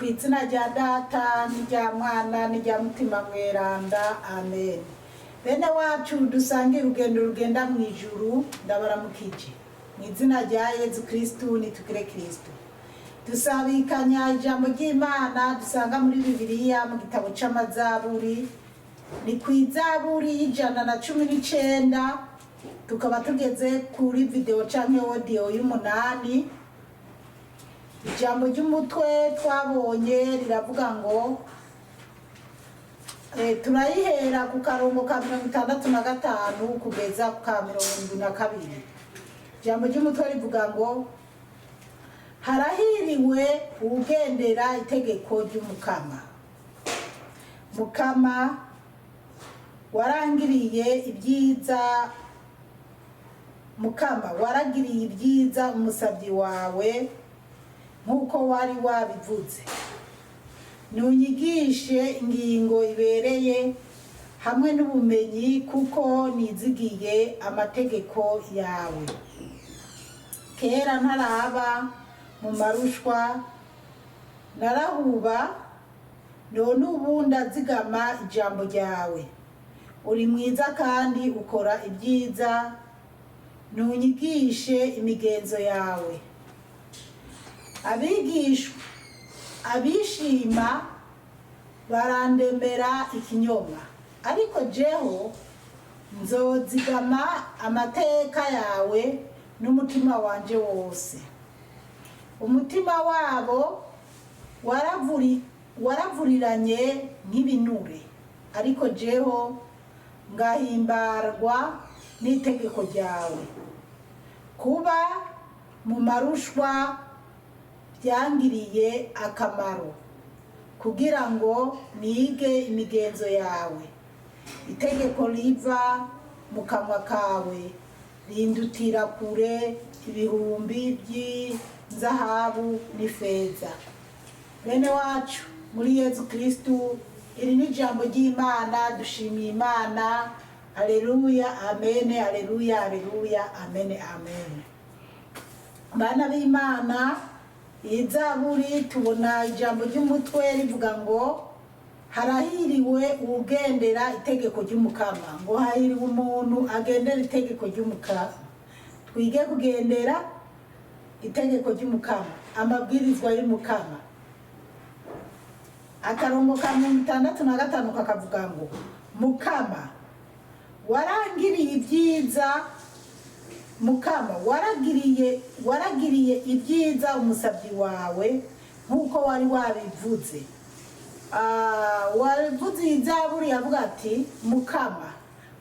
Kw'izina rya Data n'irya Mwana n'irya Mutima Mweranda, amen. Bene wacu dusange urugendo rugenda mu ijuru, ndabaramukije mu izina rya Yesu Kristu, nitugire Kristu. Dusabikanya ijambo ry'Imana dusanga muri Bibiliya mu gitabo c'amazaburi, ni kw'izaburi y'119, tukaba tugeze kuri video canke audio y'8. Ijambo ry'umutwe twabonye riravuga ngo turayihera ku karongo ka 65 kugeza ku ka 72. Ijambo ry'umutwe rivuga ngo harahiriwe ugendera itegeko ry'umukama. Mukama warangiriye ibyiza, Mukama waragiriye ibyiza umusabyi wawe nkuko wari wabivuze. Nunyigishe ingingo ibereye hamwe n'ubumenyi, kuko nizigiye amategeko yawe. Kera ntaraba mu marushwa narahuba, none ubu ndazigama ijambo ryawe. Uri mwiza kandi ukora ibyiza, nunyigishe imigenzo yawe. Abishima barandemera ikinyoma, ariko jeho nzozigama amateka yawe n'umutima wanje wose. Umutima wabo waravuriranye nk'ibinure, ariko jeho ngahimbarwa n'itegeko ryawe. Kuba mu marushwa vyangiriye akamaro, kugira ngo nige imigenzo yawe. Itegeko riva mu kanwa kawe rindutira kure ibihumbi by'inzahabu n'ifeza. Bene wacu muri Yesu Kristu, iri ni ijambo ry'Imana. Dushimiye Imana. Haleluya, amen, haleluya, haleluya, amen, amen. Bana b'Imana, izaburi tubona ijambo ry'umutwe rivuga ngo harahiriwe ugendera itegeko ry'umukama. Ngo hahiriwe umuntu agendera itegeko ry'umukama. Twige kugendera itegeko ry'umukama, amabwirizwa y'umukama. Akarongo ka 65 kakavuga ngo Mukama warangiriye ibyiza, Mukama waragiriye ibyiza umusabyi wawe nkuko wari wabivuze. Wabivuze izaburi yavuga ati Mukama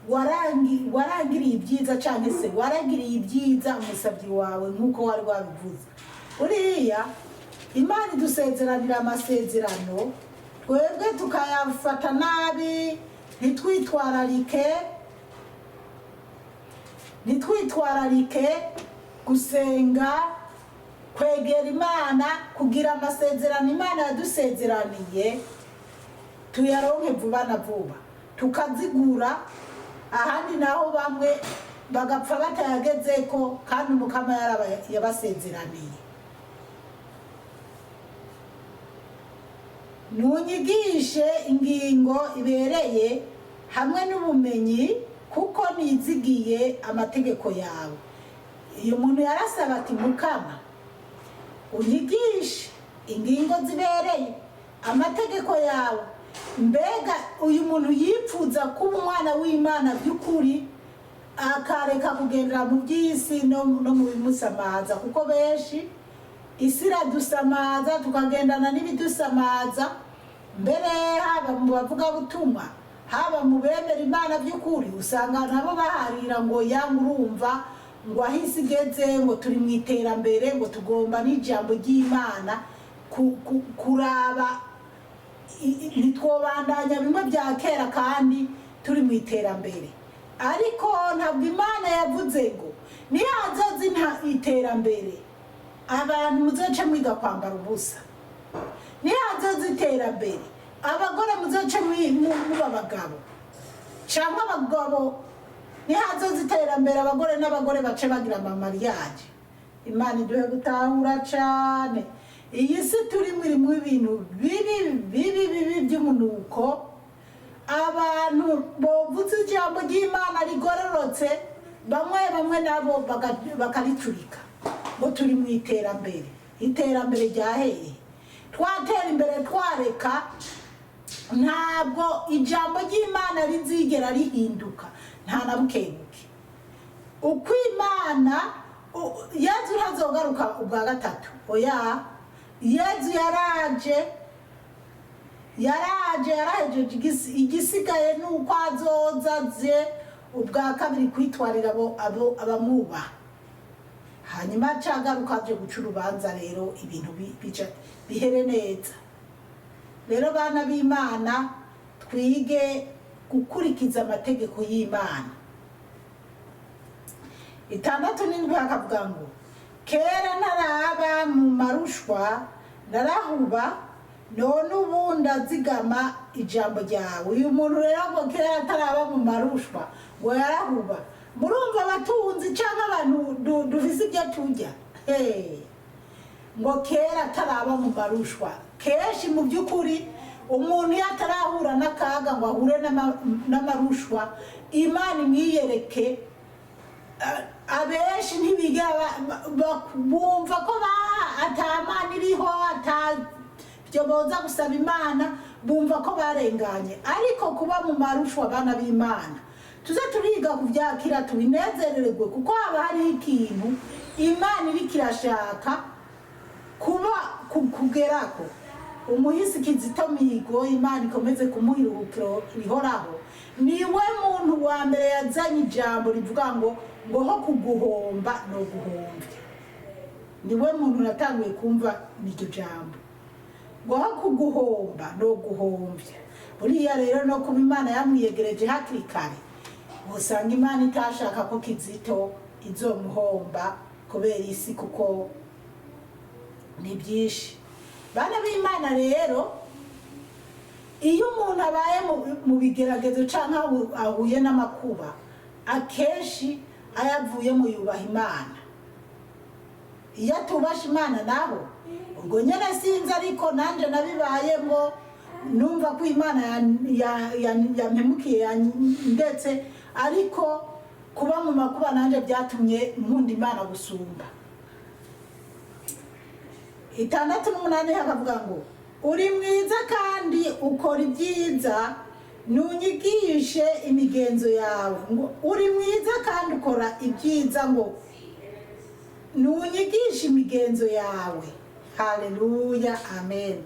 warangiriye ibyiza, cyane se waragiriye ibyiza umusabyi wawe nkuko wari wabivuze. Uriya Imana idusezeranira amasezerano, twebwe tukayafata nabi, nitwitwararike gusenga, kwegera Imana, kugira amasezerano Imana yadusezeraniye tuyaronke vuba na vuba, tukazigura. Ahandi naho bamwe bagapfa batayagezeko, kandi Umukama yabasezeraniye. Nunyigishe ingingo ibereye hamwe n'ubumenyi, kuko nizigiye amategeko yawe. Iyo muntu yarasaba ati Mukama unyigishe ingingo zibereye amategeko yawe. Mbega uyu muntu yipfuza kuba umwana w'Imana by'ukuri, akareka kugendera mu by'isi no mu bimusamaza, kuko benshi isi iradusamaza, tukagendana n'ibidusamaza. Mbere haba mu bavuga butumwa, haba mu bemera Imana by'ukuri, usanga nabo baharira ngo urumva ngo ahisi igeze, ngo turi mu iterambere, ngo tugomba n'ijambo ry'Imana kuraba nitwobandanya bimwe bya kera kandi turi mu iterambere. Ariko ntabwo Imana yavuze ngo nihazoza iterambere abantu muzoce mwiga kwambara ubusa. Nihazoza iterambere abagore muzoce muba abagabo, cyangwa abagabo nihazoza iterambere abagore n'abagore bace bagira amamariyaje. Imana iduhe gutahura cyane. iyi si turimo irimo ibintu bibi by'umunuko. Abantu bovuze ijambo ry'Imana rigororotse bamwe nabo bakaricurika ngo turi mu iterambere rya hehe. Twatera imbere twareka, ntabwo ijambo ry'Imana rizigera rihinduka nta na bukebuke. Uko Imana Yezu ntazogaruka ubwa gatatu, oya. Yezu yarahejeje igisigaye nuko azozaze ubwa kabiri kwitwarira abamwubaha, hanyuma acagaruka aje guca urubanza. Rero ibintu bihere neza. Rero bana b'Imana, twige gukurikiza amategeko y'Imana. 6:7 hakavuga ngo kera ntaraba mu marushwa narahuba, none ubu ndazigama ijambo ryawe. Uyu muntu rero ngo kera ataraba mu marushwa ngo yarahuba. Murumva abatunzi cyangwa abantu dufise ibyo turya, ngo kera ataraba mu marushwa. Kenshi mu by'ukuri umuntu yatarahura n'akaga ngo ahure n'amarushwa, Imana imwiyereke, abenshi ntibiga bumva ko atamana iriho, byo boza gusaba Imana, bumva ko barenganye. Ariko kuba mu marushwa bana b'Imana, tuze turiga kuvyakira, tubinezererwe, kuko haba hari ikintu Imana iri kirashaka kugerako. Umuhisi Kizito Mihigo, Imana ikomeze kumuha iruhukiro rihoraho, niwe muntu wa mbere yazanye ijambo rivuga ngo ho kuguhomba no guhombya. Niwe muntu natanguye kumva n'iryo jambo, ngo ho kuguhomba no guhombya. Buriya rero no kuba Imana yamwiyegereje hakiri kare, usanga Imana itashaka ko Kizito izomuhomba kubera isi, kuko ni byinshi. Bana b'Imana rero, iyo umuntu abaye mu bigeragezo canke ahuye n'amakuba, akenshi ayavuyemo yubaha Imana. Iyo atubasha Imana naho ubwo nyene sinzi, ariko nanje nabibayemo, numva ko Imana yampemukiye ndetse, ariko kuba mu makuba nanje byatumye nkunda Imana gusumba. 6:8 hakavuga ngo uri mwiza kandi ukora ibyiza, nunyigishe imigenzo yawe. Ngo uri mwiza kandi ukora ibyiza, ngo nunyigishe imigenzo yawe. Haleluya, amen.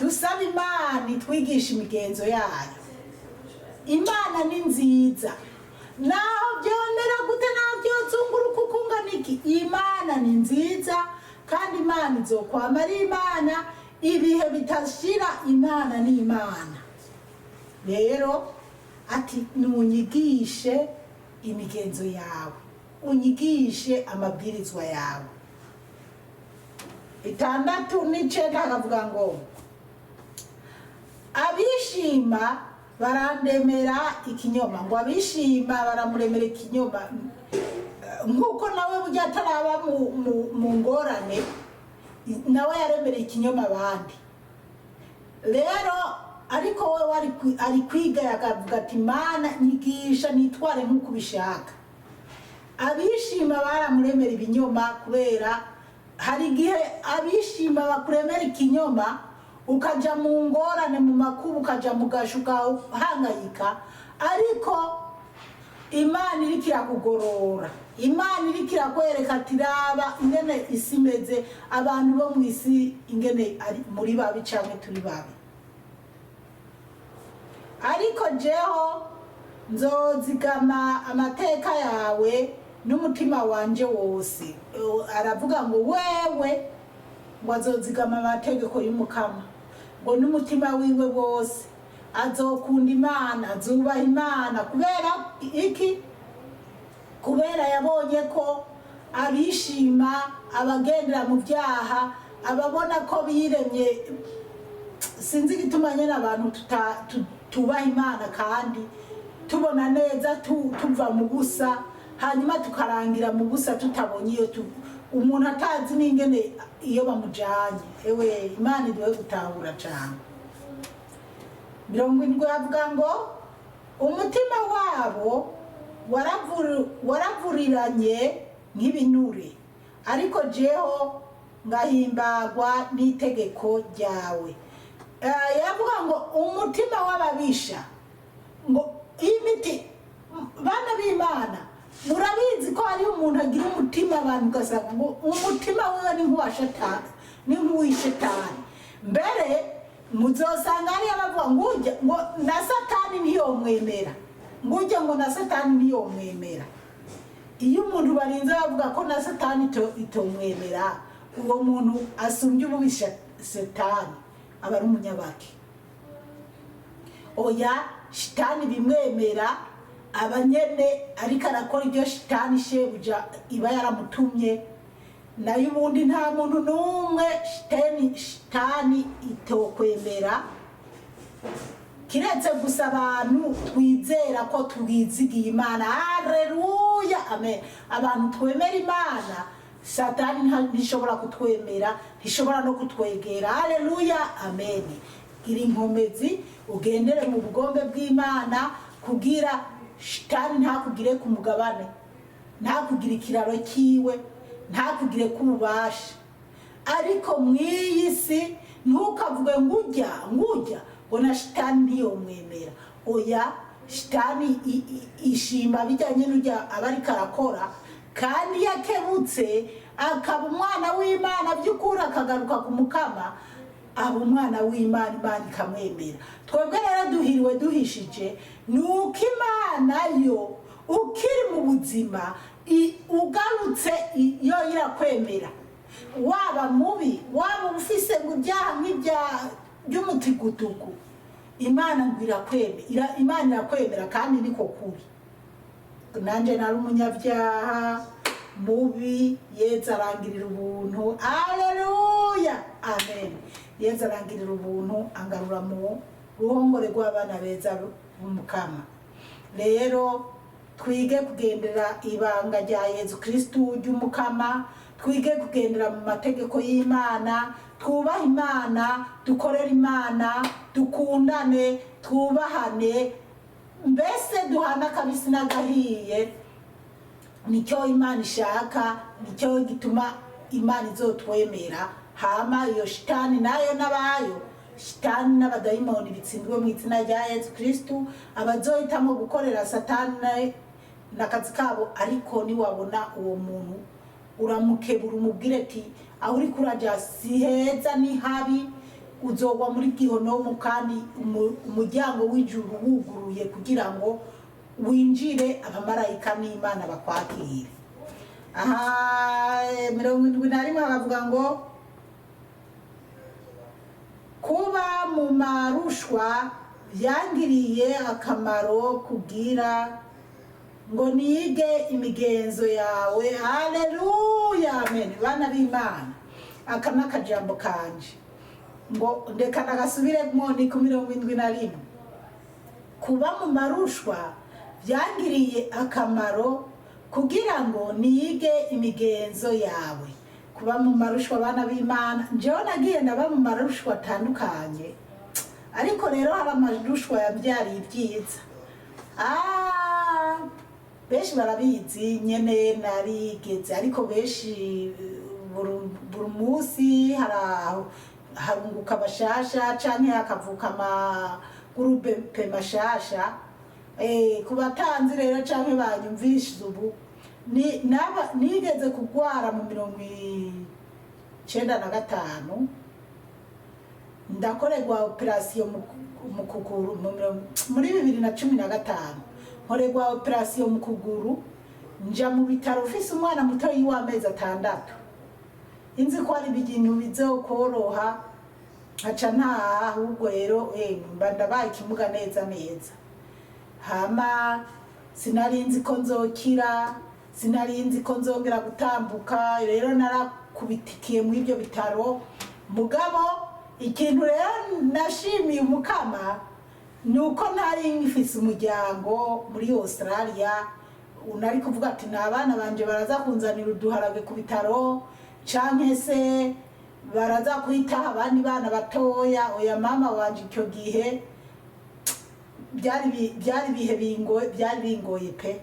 Dusaba Imana itwigisha imigenzo yayo. Imana ni nziza, naho byomera gute, naho byozunguruka ukungana iki, Imana ni nziza, kandi Imana izokwama ari Imana ibihe bitashira. Imana ni Imana. Rero ati nunyigishe imigenzo yawe, unyigishe amabwirizwa yawe. 6:9 hakavuga ngo abishima barandemera ikinyoma. Ngo abishima baramuremera ikinyoma, nkuko nawe burya ataraba mu ngorane, nawe yaremera ikinyoma abandi. Rero ariko we ari kwiga, yakavuga ati Mana nyigisha nitware nk'uko ubishaka. Abishima baramuremera ibinyoma, kubera hari igihe abishima bakuremera ikinyoma, ukaja mu ngorane, mu makuba, ukaja mu gashuka uhangayika, ariko Imana iriko irakugorora. Imana iriko irakwereka ati raba ingene isi imeze, abantu bo mu isi ingene ari muri babi canke turi babi. Ariko jeho nzozigama amateka yawe n'umutima wanje wose. Aravuga ngo wewe ngo azozigama amategeko y'Umukama, ngo n'umutima wiwe wose azokunda Imana, azubaha Imana. Kubera iki? Kubera yabonye ko abishima, abagendera mu byaha, ababona ko biremye. Sinzi gituma nyene abantu tubaha Imana kandi tubona neza tuva mu busa, hanyuma tukarangira mu busa tutabonye iyo umuntu atazi n'ingene iyo bamujanye. Ewe Imana iduhe gutahura cyane. 70 avuga ngo umutima wabo waravuriranye nk'ibinure, ariko jeho ngahimbagwa n'itegeko ryawe. Yavuga ngo umutima w'ababisha, ngo imiti bana b'Imana murabizi ko ari umuntu agira umutima abantu gasanga ngo umutima wewe ni nk'uwa shetani, ni nk'uw'ishetani. Mbere muzosanga ari abavuga ngo na satani ntiyomwemera, ngujya ngo na satani ntiyomwemera. Iyo umuntu barinze bavuga ko na satani itomwemera, uwo muntu asumbye ububisha satani, aba ari umunyabaki. Oya, shitani bimwemera, abanyene ariko arakora ibyo shitani shebuja iba yaramutumye. Nayo ubundi nta muntu n'umwe shitani itokwemera, kiretse gusa abantu twizera ko twizigiye Imana. Haleluya, amen. Abantu twemera Imana, satani ntishobora kutwemera, ntishobora no kutwegera. Haleluya, amen. Gira inkomezi ugendere mu bugombe bw'Imana kugira shitani ntakugire ku mugabane, ntakugire ikiraro kiwe, ntakugire kububasha. Ariko mw'iyi si ntukavuge ngujya ngo na shitani ntiyomwemera. Oya, shitani ishima bijyanye n'ujya aba ariko arakora, kandi yakebutse akaba umwana w'Imana by'ukuri akagaruka ku mukama, aba umwana w'Imana, Imana ikamwemera. Twebwe rero duhiriwe duhishije nuko Imana yo ukiri mu buzima ugarutse yo irakwemera, waba mubi waba ufise ngo ibyaha by'umutigutugu, Imana ngo irakwemera, Imana irakwemera kandi niko kuri. Nanje nari umunyabyaha mubi, Yesu arangirira ubuntu. Haleluya, amen. Yesu arangirira ubuntu, angarura mu ruhongore rw'abana beza b'umukama. Rero twige kugendera ibanga rya Yesu Kristo ry'umukama, twige kugendera mu mategeko y'Imana, twubaha Imana, dukorera Imana, dukundane, twubahane, mbese duhana kabisi n'agahiye. Nicyo Imana ishaka, nicyo gituma Imana izotwemera. Hama iyo shitani nayo nabayo, shitani n'abadayimoni bitsindwe mu izina rya Yesu Kristo. Abazohitamo gukorera satani n'akazi kabo, ariko niwabona uwo muntu uramukebura, umubwire ati aho uri kuraja si heza, ni habi, uzogwa muri gihonomu, kandi umuryango w'ijuru wuguruye kugira ngo winjire, abamarayika n'Imana bakwakire. Aha 71 bavuga ngo kuba mu marushwa vyangiriye akamaro kugira ngo nige imigenzo yawe. Haleluya, amen. Bana b'Imana, aka n'akajambo kanje ngo ndeka nagasubiremo, ni ku 71. Kuba mu marushwa vyangiriye akamaro kugira ngo nige imigenzo yawe. Kuba mu marushwa, bana b'Imana, njewe nagiye ndaba mu marushwa atandukanye, ariko rero hari amarushwa yabyariye ibyiza. Benshi barabizi nyene narigeze, ariko benshi buri munsi harunguka bashasha canke hakavuka amagurupe mashasha. Kubatanzi rero canke banyumvishize ubu, nigeze kugwara mu 95, ndakorerwa operation mu kuguru muri 2015, nkorerwa operation mu kuguru, nja mu bitaro ufise umwana muto w'amezi 6, inzi ko ari ibintu bizokoroha, aca ntaha. Ahubwo rero mba ndabaye ikimuga neza. Hama sinarinzi ko nzokira, sinarinzi ko nzongera gutambuka, rero narakubitikiye mu ibyo bitaro. Mugabo ikintu rero nashimiye umukama nuko ntari ngifise umuryango muri Australia unari kuvuga ati n'abana banje baraza kunzanira uduharage ku bitaro canke se baraza kwitaha abandi bana batoya. Oya mama wanje icyo gihe byari bihe bingoye pe,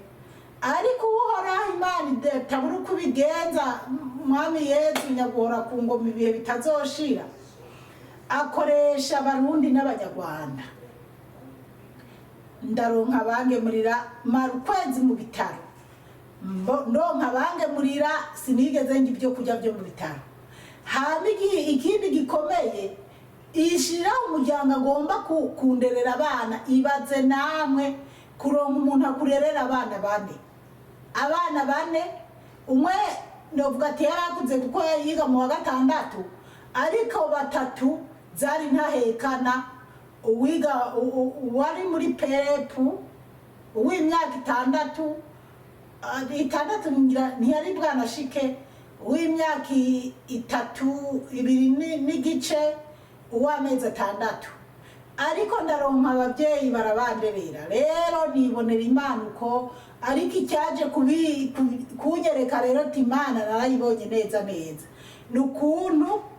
ariko uhoraho Imana itabura uko ibigenza. Mwami Yesu nyaguhora ku ngoma ibihe bitazoshira, akoresha abarundi n'abanyarwanda. Ndaronka abangemurira mara ukwezi mu bitaro, ndonka abangemurira sinigeze ngira ibyo kurya byo mu bitaro. Hama ikindi gikomeye, ishira umuryango agomba kunderera abana. Ibaze namwe kuronka umuntu akurerera abana bane, umwe novuga ati yarakuze kuko yiga mu wa gatandatu, ariko batatu zari ntahekana. Uwiga wari muri pepu uw'imyaka itandatu ntiyari bwanashike, uw'imyaka 2 n'igice, uw'amezi 6. Ariko ndaronka ababyeyi barabanderera. Rero nibonera Imana uko, ariko icyaje kunyereka rero ati Imana narayibonye neza n'ukuntu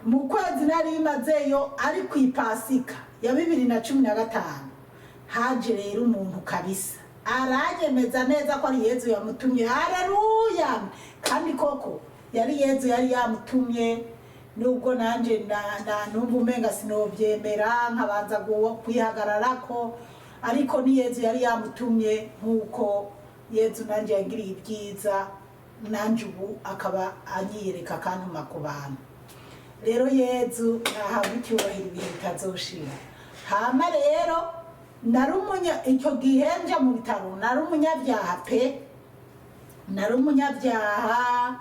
mu kwezi nari mazeyo ari ku ipasika ya 2015 haje rero umuntu kabisa aranyemeza neza ko ari Yezu yamutumye. Haleluya! Kandi koko yari Yezu yari yamutumye, nubwo nanje numva umenga sinobyemera nkabanza kwihagararako, ariko ni Yezu yari yamutumye. Nkuko Yezu nanje yangiriye ibyiza, nanje ubu akaba anyiyereka kantuma ku bantu. Rero Yezu nahabwa icyubahiro ibihe bitazoshira. Hama rero icyo gihe nja mu bitaro nari umunyabyaha pe, nari umunyabyaha,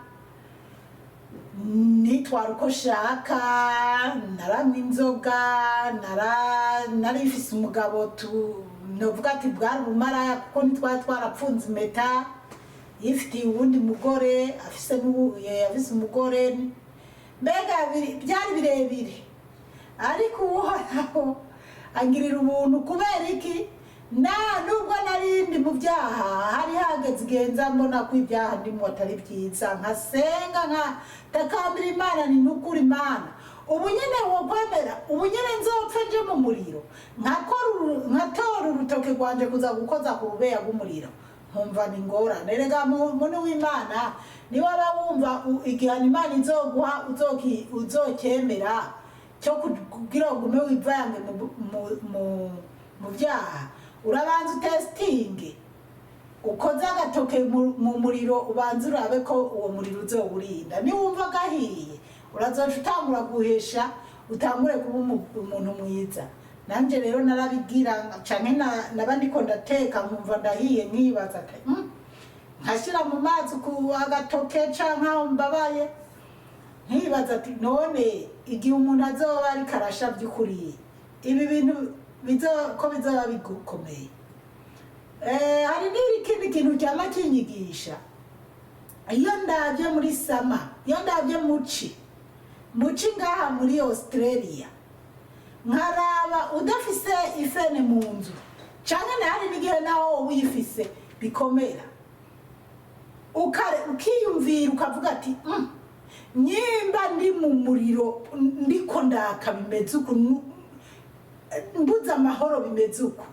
nitwara uko shaka, naranywa inzoga, nari mfise umugabo novuga ati bwari ubumaraya kuko ntitwari twarapfunze impeta, yifitiye uwundi mugore, afise umugore. Mbega byari birebire, ariko uhoraho angirira ubuntu. Kubera iki? Nubwo narindi mu byaha, hari hageze igenza mbona ko ibyaha ndimo atari byiza, nkasenga nkatakambira Imana ni nukuri Imana, ubu nyene wokwemera, ubu nyene nzopfa nje mu muriro, nkatora urutoke rwanje kuza gukoza ku rubeya rw'umuriro, nkumva ni ngorane. Erega muntu w'Imana niwe aba wumva igihano Imana izoguha uzocyemera cyo kugira ngo ugume wivange mu byaha. Urabanza utestinge, ukoze agatoke mu muriro, ubanza urabe ko uwo muriro uzowurinda. Niwumva gahiye urazoca utangura guhesha, utangure kuba umuntu mwiza. Nanje rero narabigira canke nabandiko ndateka nkumva ndahiye, nkibaza ati nkashira mu mazi ku agatoke canke aho mbabaye, nkibaza ati none igihe umuntu azoba ari karasha by'ukuri ibi bintu ko bizoba bigukomeye. Hari n'ikindi kintu cyama kinyigisha. Iyo ndabye muri sama, iyo ndabye muci ngaha muri Australia, nkaraba udafise ifene mu nzu canke hari n'igihe naho wifise bikomera, ukiyumvira ukavuga ati nyimba ndi mu muriro ndiko ndaka bimeze uku, mbuze amahoro bimeze uku,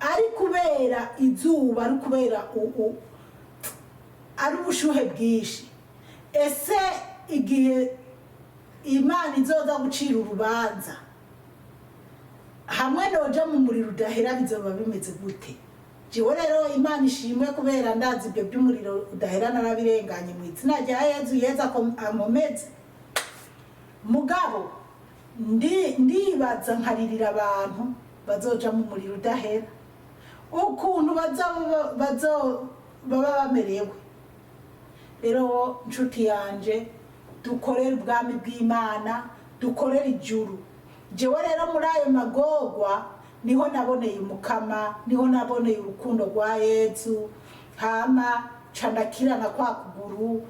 ari kubera izuba, ari kubera ari ubushuhe bwinshi. Ese igihe Imana izoza gucira urubanza, hamwe noja mu muriro udahera bizoba bimeze gute? Jewe rero Imana ishimwe kubera ndazi ibyo by'umuriro udahera narabirenganye mu izina rya Yezu. Yezu akomeze. Mugabo ndibaza nkaririra abantu bazoja mu muriro udahera, ukuntu baba bamerewe. Rero nshuti yanje, dukorere ubwami bw'Imana, dukorere ijuru. Jewe rero muri ayo magorwa niho naboneye umukama, niho naboneye urukundo rwa Yezu. Hama candakirana kwa kuguru,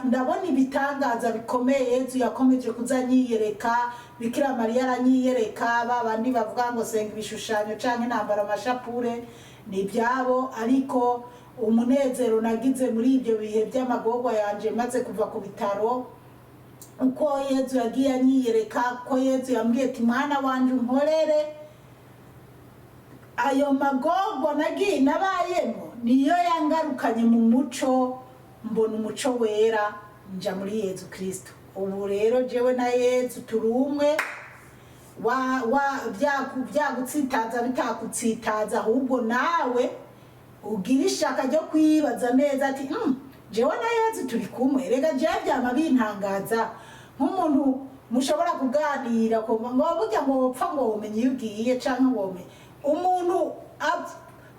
ndabona ibitangaza bikomeye Yezu yakomeje kuzanyiyereka. Bikira Mariya aranyiyereka, babandi bavuga ngo senga ibishushanyo canke nambara amashapure, ni byabo, ariko umunezero nagize muri ibyo bihe by'amagorwa yanje maze kuva ku bitaro, uko Yezu yagiye anyiyereka, ko Yezu yambwiye ati mwana wanje unkorere, ayo magorwa nabayemo niyo yangarukanye mu muco, mbona umuco wera, nja muri Yezu Kristo. Ubu rero jewe na Yezu turi umwe, byagutsitaza bitakutsitaza, ahubwo nawe ugira ishaka ryo kwibaza neza ati jewe na Yezu turi kumwe. Rega jewe byama bintangaza nk'umuntu mushobora kuganira ngo burya ngo wopfa ngo umenye iyo ugiye canke ngo umenye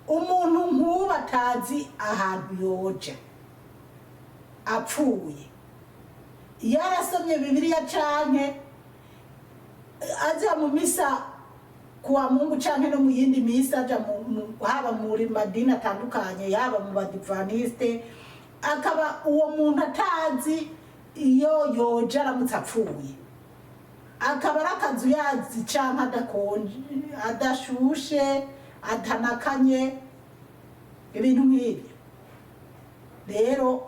umuntu nk'uba atazi ahantu yoja apfuye, yarasomye Bibiliya canke aja mu misa kuwa Mungu canke no mu yindi misa, aja haba muri madini atandukanye, yaba mu badivantiste, akaba uwo muntu atazi iyo yoja aramutse apfuye, akaba arakazu yazi canke adakonje adashushe atanakanye, ibintu nk'ibyo. Rero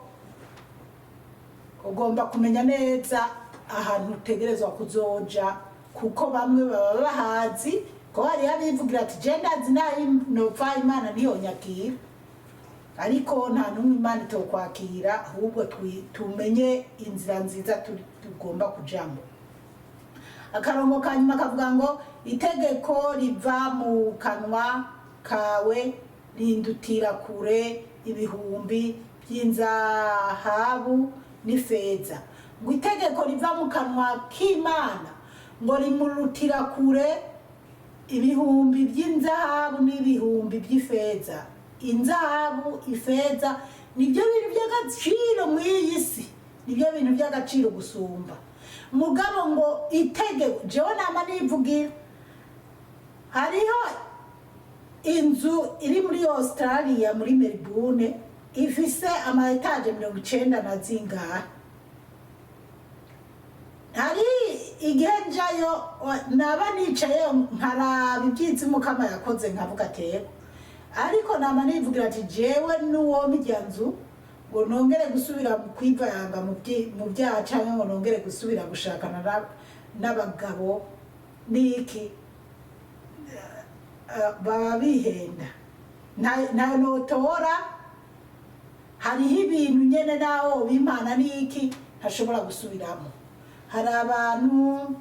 ugomba kumenya neza ahantu utegerezwa kuzoja, kuko bamwe baba bahazi, ko hari abivugira ati je ndazi nopfa Imana ntiyonyakira, ariko nta n'umwe Imana itokwakira, ahubwo tumenye inzira nziza tugomba kujamo. Akarongo kanyuma kavuga ngo itegeko riva mu kanwa kawe rindutira kure ibihumbi by'inzahabu n'ifeza. Ngo itegeko riva mu kanwa k'Imana ngo rimurutira kure ibihumbi by'inzahabu n'ibihumbi by'ifeza. Inzahabu, ifeza nibyo bintu by'agaciro mu iyi si, nibyo bintu by'agaciro gusumba. Mugabo ngo itegeko, jewe nama nivugira, hariho inzu iri muri Australia muri Melbourne ifise ama etage 90 na zingahe. Hari igihe njayo naba nicaye nkaraba ibyizi Mukama yakoze nkavuga atego, ariko nama nivugira ati jewe n'uwo miryanzu ngo nongere gusubira kwivanga mu byaha canke ngo nongere gusubira gushakana n'abagabo niki, baba bihenda. Nta notora, hariho ibintu nyene naho bimana niki ntashobora gusubiramo. Hari abantu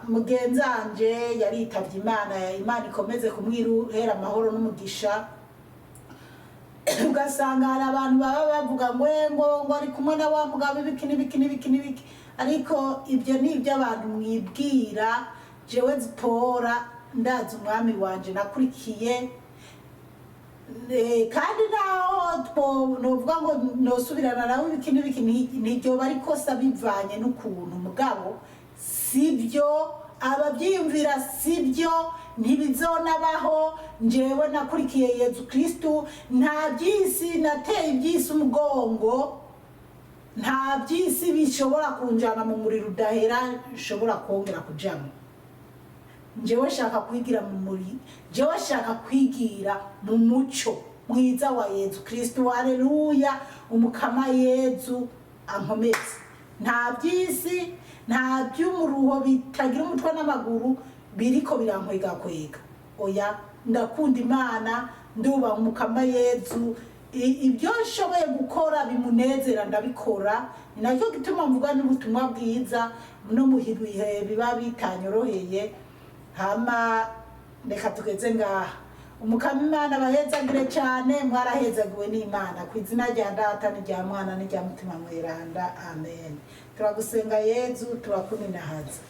mugenzanje yaritavye Imana ikomeze kumwiruhera amahoro n'umugisha, ugasanga hari abantu baba bavuga ngo ari kumwe na wa mugabo ibiki, ariko ibyo ni iby'abantu mwibwira. Jewe Zipora ndazi umwami wanje nakurikiye, kandi naho novuga ngo nosubirana nawe ibiki nibyo bari kosa bivanye n'ukuntu, mugabo sibyo ababyiyumvira, sibyo ntibizonabaho. Njewe nakurikiye Yezu Kristo, nta byisi nateye ibyisi umugongo, nta byisi bishobora kunjana mu muriro udahera nshobora kongera kujamo. Njewe shaka kwigira jewe shaka kwigira mu muco mwiza wa Yezu Kristo. Haleluya, umukama Yezu ankomeze. Nta byisi, nta by'umuruho bitagira umutwe n'amaguru biriko birankwega kwega. Oya, ndakunda Imana, nduba umukama Yezu, ibyo nshoboye gukora bimunezera ndabikora. Ni nacyo gituma mvuga n'ubutumwa bwiza no muhibihe biba bitanyoroheye. Hama reka tugeze ngaha. Umukama Imana bahezagire cyane, mwarahezagiwe n'Imana. Ku izina rya Data n'irya Mwana n'irya Mutima Mweranda, amen. Turagusenga Yezu, turakuninahaza.